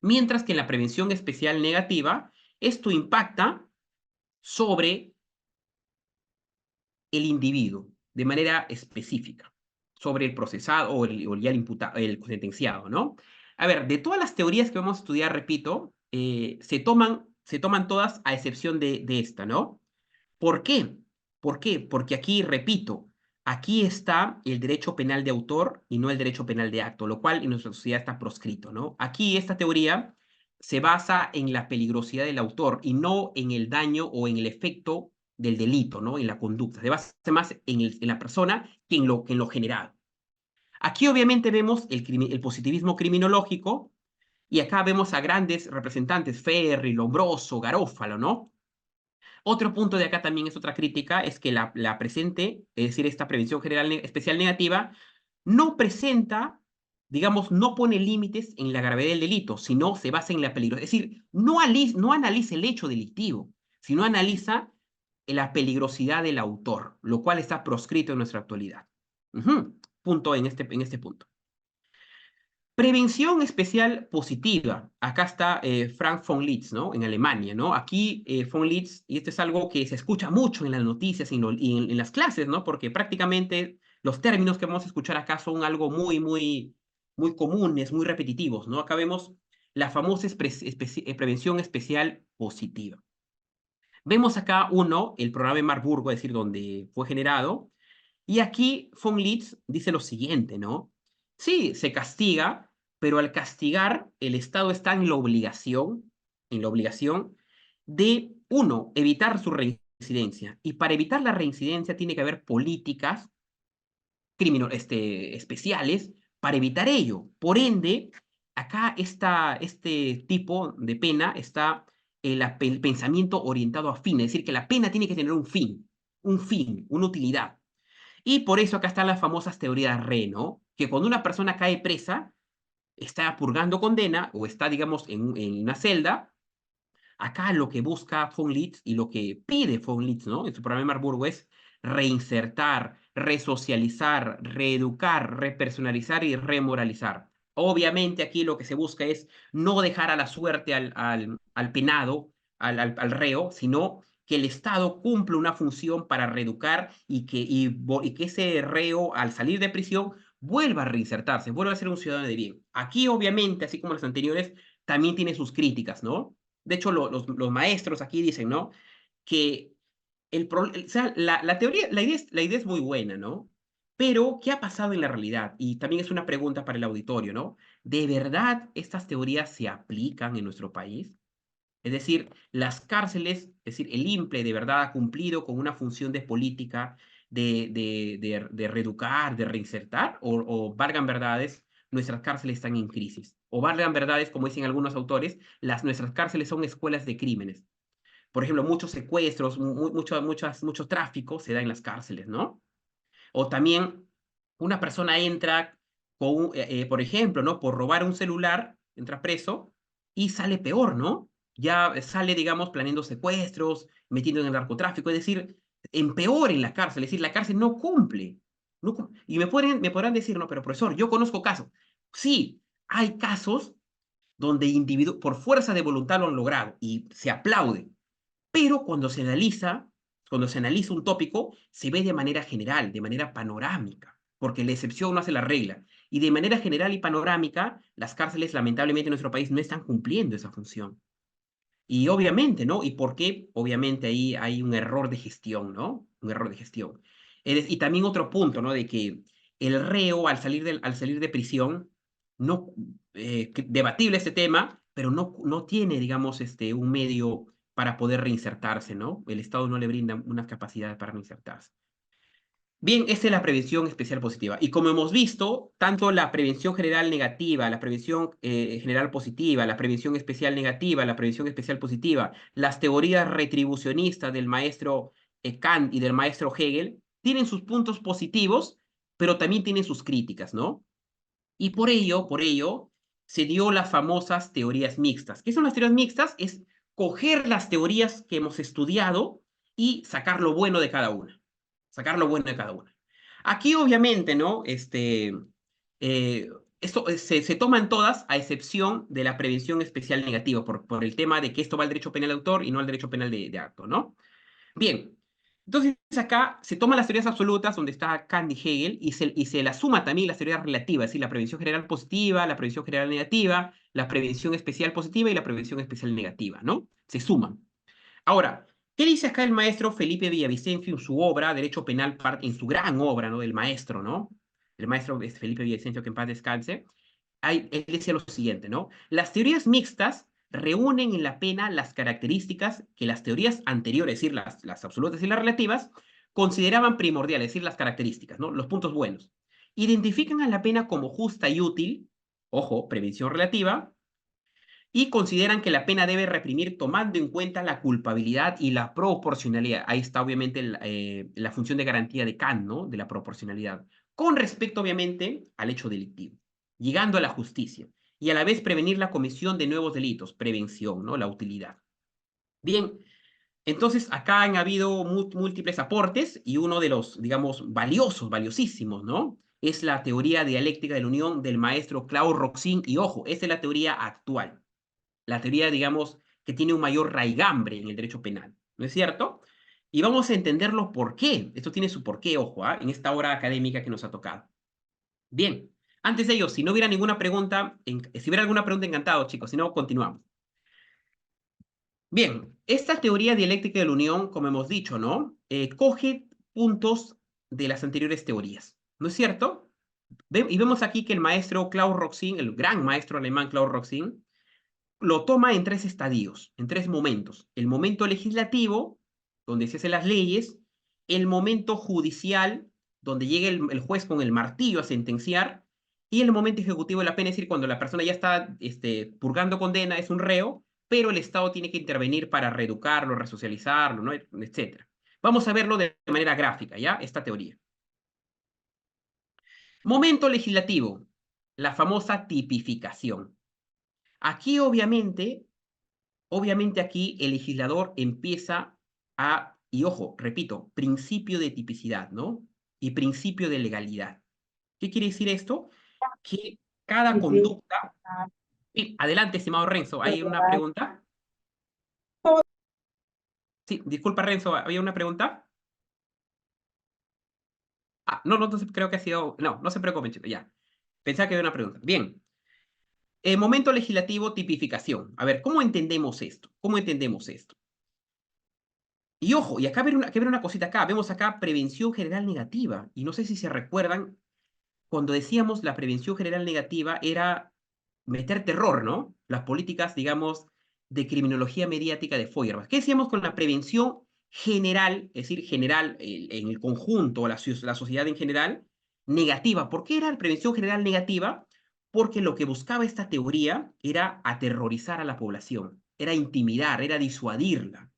Mientras que en la prevención especial negativa, esto impacta sobre el individuo de manera específica, sobre el procesado o ya el imputado, el sentenciado, ¿no? A ver, de todas las teorías que vamos a estudiar, repito, se toman todas a excepción de esta, ¿no? ¿Por qué? ¿Por qué? Porque aquí, repito, aquí está el derecho penal de autor y no el derecho penal de acto, lo cual en nuestra sociedad está proscrito, ¿no? Aquí esta teoría se basa en la peligrosidad del autor y no en el daño o en el efecto del delito, ¿no? En la conducta. Se basa más en la persona que en lo general. Aquí obviamente vemos el positivismo criminológico y acá vemos a grandes representantes, Ferri, Lombroso, Garófalo, ¿no? Otro punto de acá también es otra crítica, es que la presente, es decir, esta prevención general especial negativa, no presenta, digamos, no pone límites en la gravedad del delito, sino se basa en la peligrosidad. Es decir, no analiza el hecho delictivo, sino analiza la peligrosidad del autor, lo cual está proscrito en nuestra actualidad. Punto en este punto. Prevención especial positiva. Acá está Frank von Litz, ¿no? En Alemania, ¿no? Aquí von Litz, y esto es algo que se escucha mucho en las noticias y en las clases, ¿no? Porque prácticamente los términos que vamos a escuchar acá son algo muy comunes, muy repetitivos, ¿no? Acá vemos la famosa prevención especial positiva. Vemos acá el programa de Marburgo, es decir, donde fue generado, y aquí von Litz dice lo siguiente, ¿no? Sí, se castiga, pero al castigar, el Estado está en la obligación de, uno, evitar su reincidencia. Y para evitar la reincidencia tiene que haber políticas especiales para evitar ello. Por ende, acá este tipo de pena está el pensamiento orientado a fin, es decir, que la pena tiene que tener un fin, una utilidad. Y por eso acá están las famosas teorías RE, ¿no? Que cuando una persona cae presa, está purgando condena o está, digamos, en una celda, acá lo que busca von Litz y lo que pide von Litz, ¿no? En su programa de Marburgo es reinsertar, resocializar, reeducar, repersonalizar y remoralizar. Obviamente aquí lo que se busca es no dejar a la suerte al penado, al reo, sino que el Estado cumpla una función para reeducar y que ese reo, al salir de prisión, vuelva a reinsertarse, vuelva a ser un ciudadano de bien. Aquí, obviamente, así como las anteriores, también tiene sus críticas, ¿no? De hecho, los maestros aquí dicen, ¿no? Que o sea, la teoría, la idea es muy buena, ¿no? Pero, ¿qué ha pasado en la realidad? Y también es una pregunta para el auditorio, ¿no? ¿De verdad estas teorías se aplican en nuestro país? Es decir, las cárceles, es decir, el IMPLE de verdad ha cumplido con una función de política de reeducar, de reinsertar, o valgan verdades, nuestras cárceles están en crisis. O valgan verdades, como dicen algunos autores, nuestras cárceles son escuelas de crímenes. Por ejemplo, muchos secuestros, mucho tráfico se da en las cárceles, ¿no? O también una persona entra por ejemplo, ¿no? Por robar un celular, entra preso y sale peor, ¿no? Ya sale, digamos, planeando secuestros, metiendo en el narcotráfico, es decir, empeora en la cárcel, es decir, la cárcel no cumple. Y me podrán decir, no, pero profesor, yo conozco casos. Sí, hay casos donde individuos por fuerza de voluntad lo han logrado y se aplaude, pero cuando se analiza un tópico, se ve de manera general, de manera panorámica, porque la excepción no hace la regla. Y de manera general y panorámica, las cárceles, lamentablemente, en nuestro país no están cumpliendo esa función. Y obviamente, ¿no? ¿Y por qué? Obviamente ahí hay un error de gestión, ¿no? Un error de gestión. Y también otro punto, ¿no? De que el reo al salir de prisión, no, debatible este tema, pero no tiene, digamos, un medio para poder reinsertarse, ¿no? El Estado no le brinda unas capacidades para reinsertarse. Bien, esta es la prevención especial positiva. Y como hemos visto, tanto la prevención general negativa, la prevención general positiva, la prevención especial negativa, la prevención especial positiva, las teorías retribucionistas del maestro Kant y del maestro Hegel, tienen sus puntos positivos, pero también tienen sus críticas, ¿no? Y por ello, se dio las famosas teorías mixtas. ¿Qué son las teorías mixtas? Es coger las teorías que hemos estudiado y sacar lo bueno de cada una. Sacar lo bueno de cada una. Aquí, obviamente, ¿no? Eh, esto se toman todas a excepción de la prevención especial negativa, por el tema de que esto va al derecho penal de autor y no al derecho penal de acto, ¿no? Bien, entonces acá se toman las teorías absolutas donde está Kant y Hegel y se la suma también las teorías relativas, es decir, la prevención general positiva, la prevención general negativa, la prevención especial positiva y la prevención especial negativa, ¿no? Se suman. Ahora, ¿qué dice acá el maestro Felipe Villavicencio en su obra, Derecho Penal, en su gran obra, ¿no? Del maestro, ¿no? El maestro Felipe Villavicencio, que en paz descanse. Él decía lo siguiente, ¿no? Las teorías mixtas reúnen en la pena las características que las teorías anteriores, es decir, las absolutas y las relativas, consideraban primordiales, es decir, las características, ¿no? Los puntos buenos. Identifican a la pena como justa y útil, ojo, prevención relativa, y consideran que la pena debe reprimir tomando en cuenta la culpabilidad y la proporcionalidad. Ahí está obviamente la función de garantía de Kant, ¿no? De la proporcionalidad. Con respecto obviamente al hecho delictivo, llegando a la justicia y a la vez prevenir la comisión de nuevos delitos, prevención, ¿no? La utilidad. Bien, entonces acá han habido múltiples aportes y uno de los, digamos, valiosísimos, ¿no? Es la teoría dialéctica de la unión del maestro Claude Roxin y ojo, esa es la teoría actual, la teoría, digamos, que tiene un mayor raigambre en el derecho penal, ¿no es cierto? Y vamos a entenderlo por qué. Esto tiene su porqué, ojo, en esta hora académica que nos ha tocado. Bien, antes de ello, si no hubiera ninguna pregunta, si hubiera alguna pregunta, encantado, chicos, si no, continuamos. Bien, esta teoría dialéctica de la unión, como hemos dicho, ¿no? Coge puntos de las anteriores teorías, ¿no es cierto? Y vemos aquí que el maestro Claude Roxin, el gran maestro alemán Claude Roxin, lo toma en tres estadios, en tres momentos. El momento legislativo, donde se hacen las leyes, el momento judicial, donde llega el juez con el martillo a sentenciar, y el momento ejecutivo de la pena, es decir, cuando la persona ya está purgando condena, es un reo, pero el Estado tiene que intervenir para reeducarlo, resocializarlo, ¿no? Etcétera. Vamos a verlo de manera gráfica, ¿ya? Esta teoría. Momento legislativo, la famosa tipificación. Aquí, obviamente aquí el legislador empieza y ojo, repito, principio de tipicidad, ¿no? Y principio de legalidad. ¿Qué quiere decir esto? Que cada Sí, sí. conducta... Sí, adelante, estimado Renzo, ¿hay una pregunta? Sí, disculpa, Renzo, ¿había una pregunta? Ah, no, no, entonces creo que ha sido... No, no se preocupen, chicos, ya. Pensaba que había una pregunta. Bien. Momento legislativo, tipificación. A ver, ¿cómo entendemos esto? ¿Cómo entendemos esto? Y ojo, y acá hay que ver una cosita acá. Vemos acá prevención general negativa. Y no sé si se recuerdan, cuando decíamos la prevención general negativa era meter terror, ¿no? Las políticas, digamos, de criminología mediática de Feuerbach. ¿Qué decíamos con la prevención general, es decir, general en el conjunto, la sociedad en general, negativa? ¿Por qué era la prevención general negativa? Porque lo que buscaba esta teoría era aterrorizar a la población, era intimidar, era disuadirla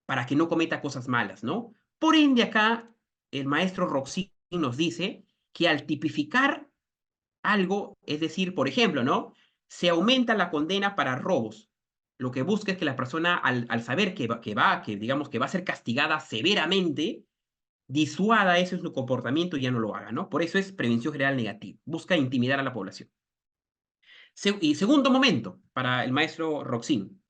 para que no cometa cosas malas, ¿no? Por ende, acá el maestro Roxin nos dice que al tipificar algo, es decir, por ejemplo, ¿no? Se aumenta la condena para robos. Lo que busca es que la persona, al saber digamos, que va a ser castigada severamente, disuada eso en su comportamiento y ya no lo haga, ¿no? Por eso es prevención general negativa. Busca intimidar a la población. Y segundo momento, para el maestro Roxin,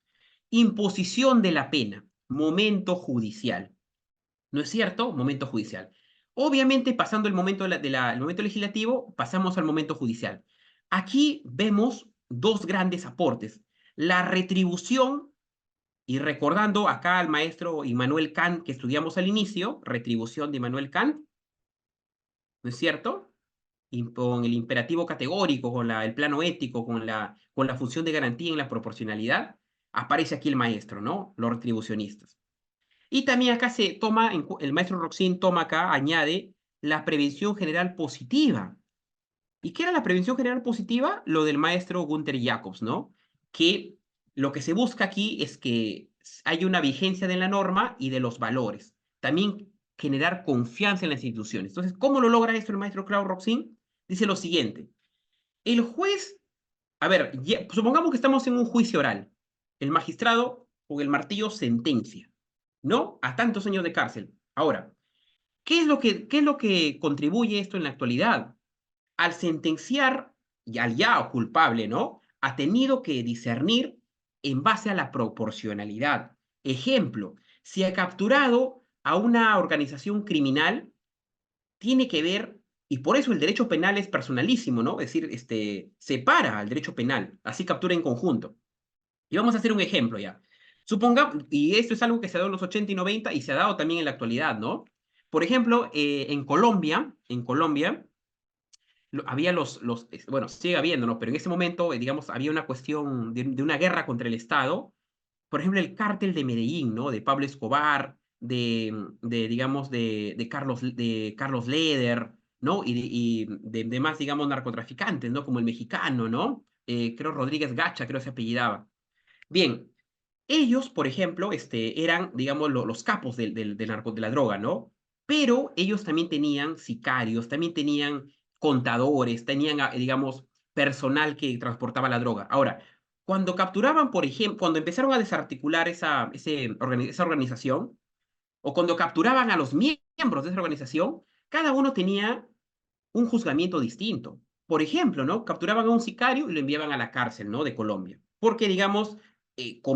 imposición de la pena, momento judicial. ¿No es cierto? Momento judicial. Obviamente, pasando el momento, el momento legislativo, pasamos al momento judicial. Aquí vemos dos grandes aportes. La retribución, y recordando acá al maestro Immanuel Kant que estudiamos al inicio, retribución de Immanuel Kant, ¿no es cierto? Con el imperativo categórico, con el plano ético, con la función de garantía en la proporcionalidad, aparece aquí el maestro, ¿no? Los retribucionistas. Y también acá se toma, el maestro Roxin toma acá, añade la prevención general positiva. ¿Y qué era la prevención general positiva? Lo del maestro Gunther Jacobs, ¿no? Que lo que se busca aquí es que haya una vigencia de la norma y de los valores. También generar confianza en las instituciones. Entonces, ¿cómo lo logra esto el maestro Claude Roxin? Dice lo siguiente. El juez, a ver, supongamos que estamos en un juicio oral. El magistrado con el martillo sentencia, ¿no? A tantos años de cárcel. Ahora, qué es lo que contribuye esto en la actualidad? Al sentenciar y al ya culpable, ¿no? Ha tenido que discernir en base a la proporcionalidad. Ejemplo, si ha capturado a una organización criminal, tiene que ver, y por eso el derecho penal es personalísimo, ¿no? Es decir, separa al derecho penal, así captura en conjunto. Y vamos a hacer un ejemplo ya. Supongamos, y esto es algo que se ha dado en los 80 y 90 y se ha dado también en la actualidad, ¿no? Por ejemplo, en Colombia, había bueno, sigue habiendo, ¿no? Pero en ese momento, digamos, había una cuestión de una guerra contra el Estado. Por ejemplo, el cártel de Medellín, ¿no? De Pablo Escobar, digamos, de Carlos Leder, ¿no? Y de más, digamos, narcotraficantes, ¿no? Como el mexicano, ¿no? Creo Rodríguez Gacha, creo que se apellidaba. Bien, ellos, por ejemplo, eran, digamos, los capos de la droga, ¿no? Pero ellos también tenían sicarios, también tenían contadores, tenían, digamos, personal que transportaba la droga. Ahora, cuando capturaban, por ejemplo, cuando empezaron a desarticular esa organización, o cuando capturaban a los miembros de esa organización, cada uno tenía un juzgamiento distinto. Por ejemplo, ¿no? Capturaban a un sicario y lo enviaban a la cárcel, ¿no? De Colombia. Porque, digamos,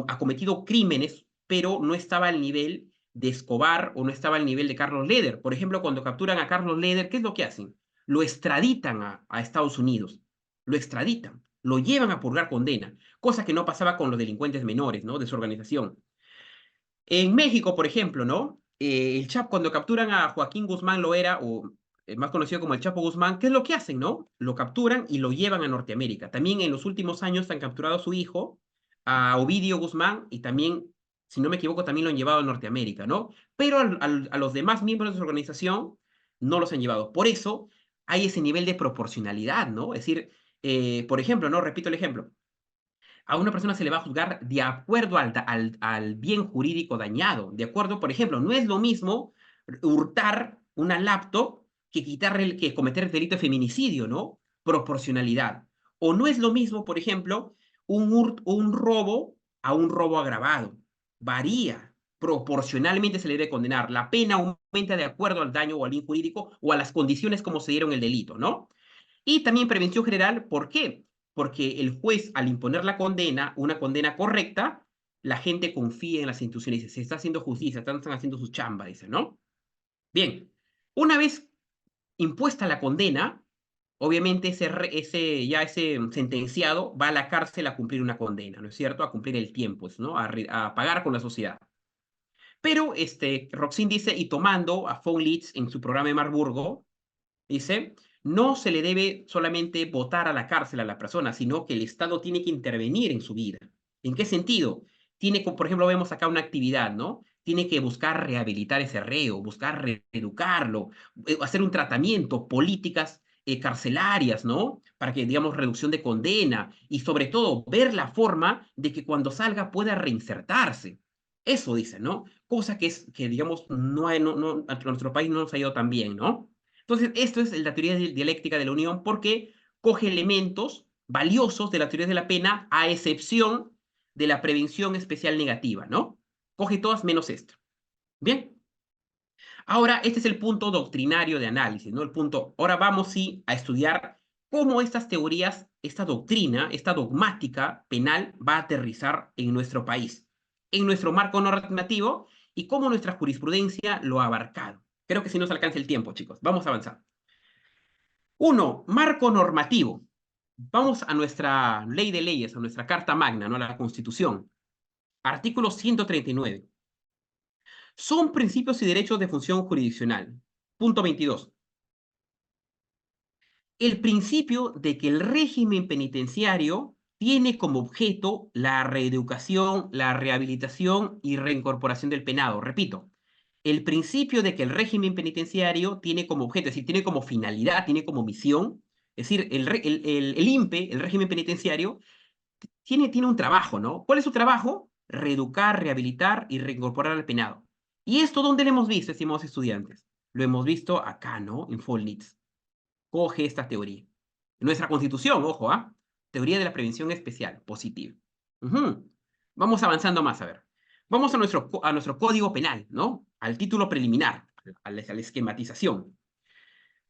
ha cometido crímenes, pero no estaba al nivel de Escobar o no estaba al nivel de Carlos Leder. Por ejemplo, cuando capturan a Carlos Leder, ¿qué es lo que hacen? Lo extraditan a Estados Unidos. Lo extraditan. Lo llevan a purgar condena. Cosa que no pasaba con los delincuentes menores, ¿no? De su organización. En México, por ejemplo, ¿no? El Chapo, cuando capturan a Joaquín Guzmán Loera, o más conocido como el Chapo Guzmán, ¿qué es lo que hacen, no? Lo capturan y lo llevan a Norteamérica. También en los últimos años han capturado a su hijo, a Ovidio Guzmán, y también, si no me equivoco, también lo han llevado a Norteamérica, ¿no? Pero a los demás miembros de su organización no los han llevado. Por eso hay ese nivel de proporcionalidad, ¿no? Es decir, por ejemplo, ¿no? Repito el ejemplo, a una persona se le va a juzgar de acuerdo al bien jurídico dañado. De acuerdo, por ejemplo, no es lo mismo hurtar una laptop que cometer el delito de feminicidio, ¿no? Proporcionalidad. O no es lo mismo, por ejemplo, un robo a un robo agravado. Varía. Proporcionalmente se le debe condenar. La pena aumenta de acuerdo al daño o al bien jurídico o a las condiciones como se dieron el delito, ¿no? Y también prevención general, ¿por qué? Porque el juez, al imponer la condena, una condena correcta, la gente confía en las instituciones, dice, se está haciendo justicia, están haciendo su chamba, dice, ¿no? Bien, una vez impuesta la condena, obviamente ese sentenciado va a la cárcel a cumplir una condena, ¿no es cierto? A cumplir el tiempo, ¿no? A pagar con la sociedad. Pero Roxin dice, y tomando a von Litz en su programa de Marburgo, dice, no se le debe solamente botar a la cárcel a la persona, sino que el Estado tiene que intervenir en su vida. ¿En qué sentido? por ejemplo, vemos acá una actividad, ¿no? Tiene que buscar rehabilitar ese reo, buscar reeducarlo, hacer un tratamiento, políticas carcelarias, ¿no? Para que, digamos, reducción de condena y sobre todo ver la forma de que cuando salga pueda reinsertarse. Eso dice, ¿no? Cosa que digamos, a nuestro país no nos ha ido tan bien, ¿no? Entonces, esto es la teoría dialéctica de la unión porque coge elementos valiosos de la teoría de la pena a excepción de la prevención especial negativa, ¿no? Coge todas menos esto. Bien. Ahora, este es el punto doctrinario de análisis, ¿no? El punto, ahora vamos sí a estudiar cómo estas teorías, esta doctrina, esta dogmática penal va a aterrizar en nuestro país, en nuestro marco normativo y cómo nuestra jurisprudencia lo ha abarcado. Creo que si nos alcanza el tiempo, chicos. Vamos a avanzar. Uno, marco normativo. Vamos a nuestra ley de leyes, a nuestra Carta Magna, ¿no? A la Constitución. Artículo 139. Son principios y derechos de función jurisdiccional. Punto 22. El principio de que el régimen penitenciario tiene como objeto la reeducación, la rehabilitación y reincorporación del penado. Repito, el principio de que el régimen penitenciario tiene como objeto, es decir, tiene como finalidad, tiene como misión, es decir, el INPE, el régimen penitenciario, tiene un trabajo, ¿no? ¿Cuál es su trabajo? Reeducar, rehabilitar y reincorporar al penado. ¿Y esto dónde lo hemos visto, estimados estudiantes? Lo hemos visto acá, ¿no? En Folnitz. Coge esta teoría. Nuestra constitución, ojo, ¿ah? Teoría de la prevención especial, positiva. Vamos avanzando más, a ver. Vamos a nuestro código penal, ¿no? Al título preliminar, a la esquematización.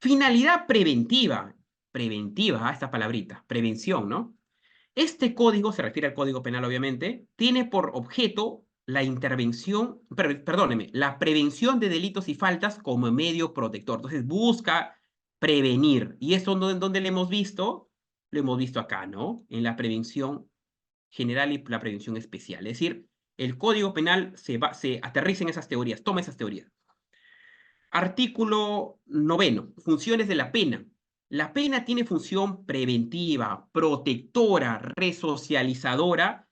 Finalidad preventiva. Preventiva, esta palabrita, prevención, ¿no? Este código, se refiere al Código Penal obviamente, tiene por objeto la intervención, perdóneme, la prevención de delitos y faltas como medio protector. Entonces busca prevenir. ¿Y esto dónde lo hemos visto? Lo hemos visto acá, ¿no? En la prevención general y la prevención especial. Es decir, el Código Penal se aterriza en esas teorías, toma esas teorías. Artículo 9. Funciones de la pena. La pena tiene función preventiva, protectora, resocializadora,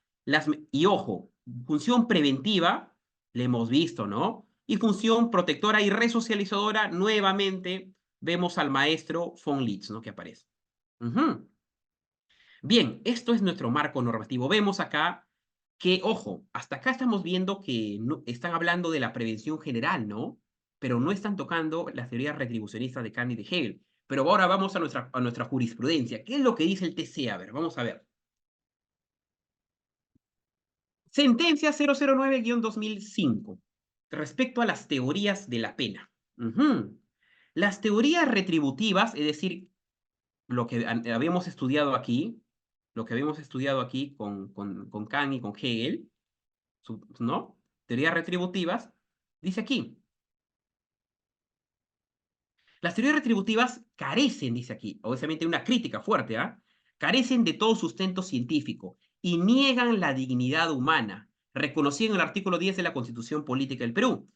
y ojo, función preventiva, le hemos visto, ¿no? Y función protectora y resocializadora, nuevamente vemos al maestro von Litz, ¿no? Que aparece. Bien, esto es nuestro marco normativo. Vemos acá que, ojo, hasta acá estamos viendo que están hablando de la prevención general, ¿no? Pero no están tocando las teorías retribucionistas de Kant y de Hegel. Pero ahora vamos a nuestra jurisprudencia. ¿Qué es lo que dice el TC? A ver, vamos a ver. Sentencia 009-2005, respecto a las teorías de la pena. Las teorías retributivas, es decir, lo que habíamos estudiado aquí, con Kant y con Hegel, ¿no? Teorías retributivas, dice aquí. Las teorías retributivas carecen, dice aquí, obviamente una crítica fuerte, ¿ah? Carecen de todo sustento científico y niegan la dignidad humana, reconocida en el artículo 10 de la Constitución Política del Perú.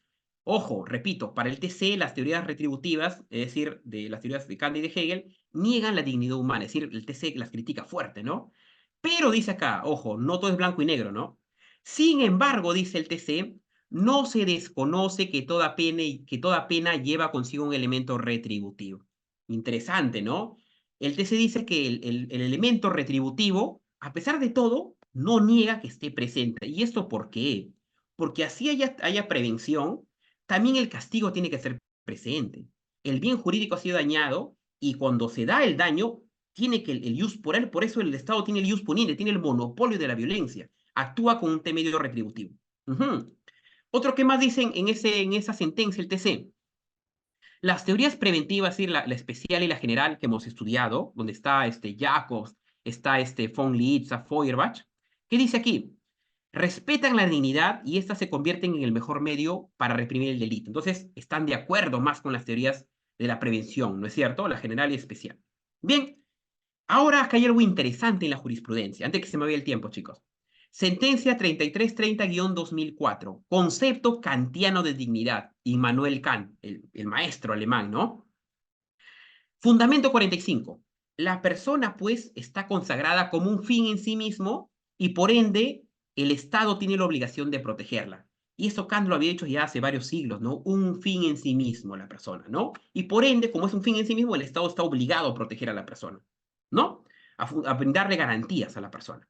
Ojo, repito, para el TC las teorías retributivas, es decir, de las teorías de Kant y de Hegel, niegan la dignidad humana, es decir, el TC las critica fuerte, ¿no? Pero dice acá, ojo, no todo es blanco y negro, ¿no? Sin embargo, dice el TC, no se desconoce que toda pena lleva consigo un elemento retributivo. Interesante, ¿no? El TC dice que el elemento retributivo, a pesar de todo, no niega que esté presente. ¿Y esto por qué? Porque así haya prevención, también el castigo tiene que ser presente. El bien jurídico ha sido dañado y cuando se da el daño, tiene que por eso el Estado tiene el ius punire, tiene el monopolio de la violencia, actúa con un medio retributivo. Otro que más dicen en esa sentencia, el TC. Las teorías preventivas, es decir, la especial y la general que hemos estudiado, donde está Jacobs, está von Litz, Feuerbach, ¿qué dice aquí? Respetan la dignidad y éstas se convierten en el mejor medio para reprimir el delito. Entonces, están de acuerdo más con las teorías de la prevención, ¿no es cierto? La general y especial. Bien, ahora acá hay algo interesante en la jurisprudencia, antes que se me vaya el tiempo, chicos. Sentencia 3330-2004, concepto kantiano de dignidad, Immanuel Kant, el maestro alemán, ¿no? Fundamento 45. La persona, pues, está consagrada como un fin en sí mismo y por ende el Estado tiene la obligación de protegerla. Y eso Kant lo había hecho ya hace varios siglos, ¿no? Un fin en sí mismo la persona, ¿no? Y por ende, como es un fin en sí mismo, el Estado está obligado a proteger a la persona, ¿no? A brindarle garantías a la persona.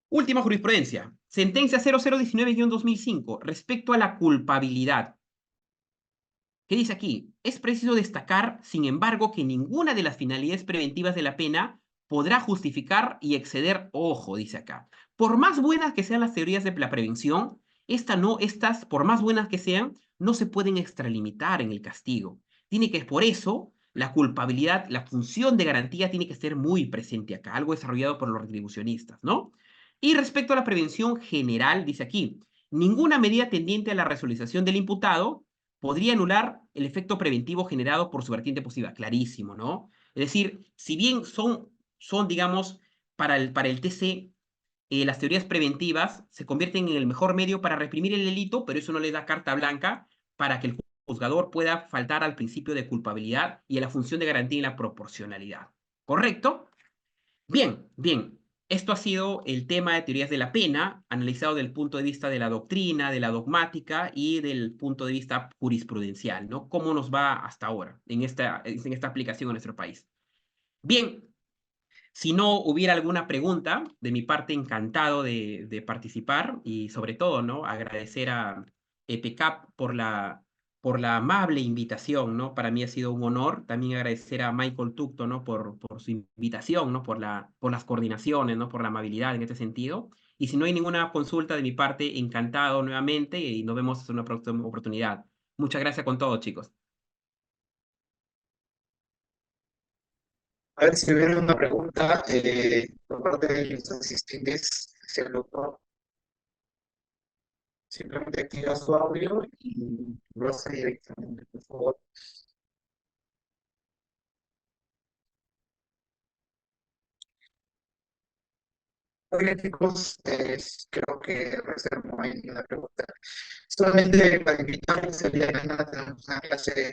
Última jurisprudencia. Sentencia 0019-2005 respecto a la culpabilidad. ¿Qué dice aquí? Es preciso destacar, sin embargo, que ninguna de las finalidades preventivas de la pena podrá justificar y exceder, ojo, dice acá. Por más buenas que sean las teorías de la prevención, estas, por más buenas que sean, no se pueden extralimitar en el castigo. Tiene que, por eso, la culpabilidad, la función de garantía tiene que ser muy presente acá, algo desarrollado por los retribucionistas, ¿no? Y respecto a la prevención general, dice aquí, ninguna medida tendiente a la resolución del imputado podría anular el efecto preventivo generado por su vertiente positiva. Clarísimo, ¿no? Es decir, si bien digamos, para el TC, las teorías preventivas se convierten en el mejor medio para reprimir el delito, pero eso no le da carta blanca para que el juzgador pueda faltar al principio de culpabilidad y a la función de garantía y la proporcionalidad. ¿Correcto? Bien, bien. Esto ha sido el tema de teorías de la pena, analizado desde el punto de vista de la doctrina, de la dogmática y del punto de vista jurisprudencial, ¿no? ¿Cómo nos va hasta ahora en esta aplicación a nuestro país? Bien, si no hubiera alguna pregunta, de mi parte, encantado de participar y sobre todo, ¿no? Agradecer a EPCAP por la amable invitación, ¿no? Para mí ha sido un honor. También agradecer a Michael Tucto, ¿no? Por su invitación, ¿no? Por las coordinaciones, ¿no? Por la amabilidad en este sentido. Y si no hay ninguna consulta de mi parte, encantado nuevamente y nos vemos en una próxima oportunidad. Muchas gracias con todo, chicos. A ver si hubiera una pregunta por parte de los asistentes, hacia el doctor. Simplemente activa su audio y lo hace directamente, por favor. Oye, chicos, creo que no hay ninguna pregunta. Solamente para invitarles el día de mañana tenemos una clase de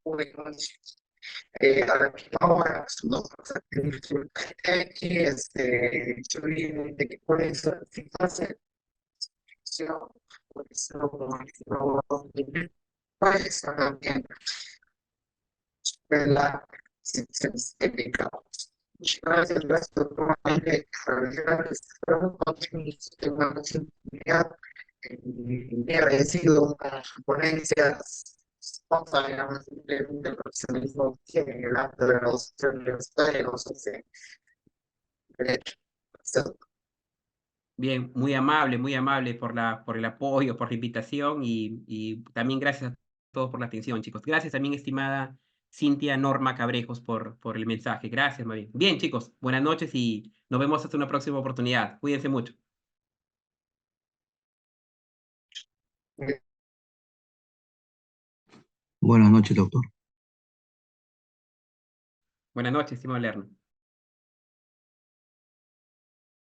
público a la misma hora, ¿no? Que yo vi de que por eso fijarse, por eso pues también la sección técnica. Muchas gracias, gracias por realizar este trabajo, tengo una oportunidad y agradecido a sus ponencias digamos, del profesionalismo que en el acto de los universitarios, derecho. Bien, muy amable por el apoyo, por la invitación y también gracias a todos por la atención, chicos. Gracias también, estimada Cintia Norma Cabrejos, por el mensaje. Gracias, muy bien. Bien, chicos, buenas noches y nos vemos hasta una próxima oportunidad. Cuídense mucho. Buenas noches, doctor. Buenas noches, estimado Lerner.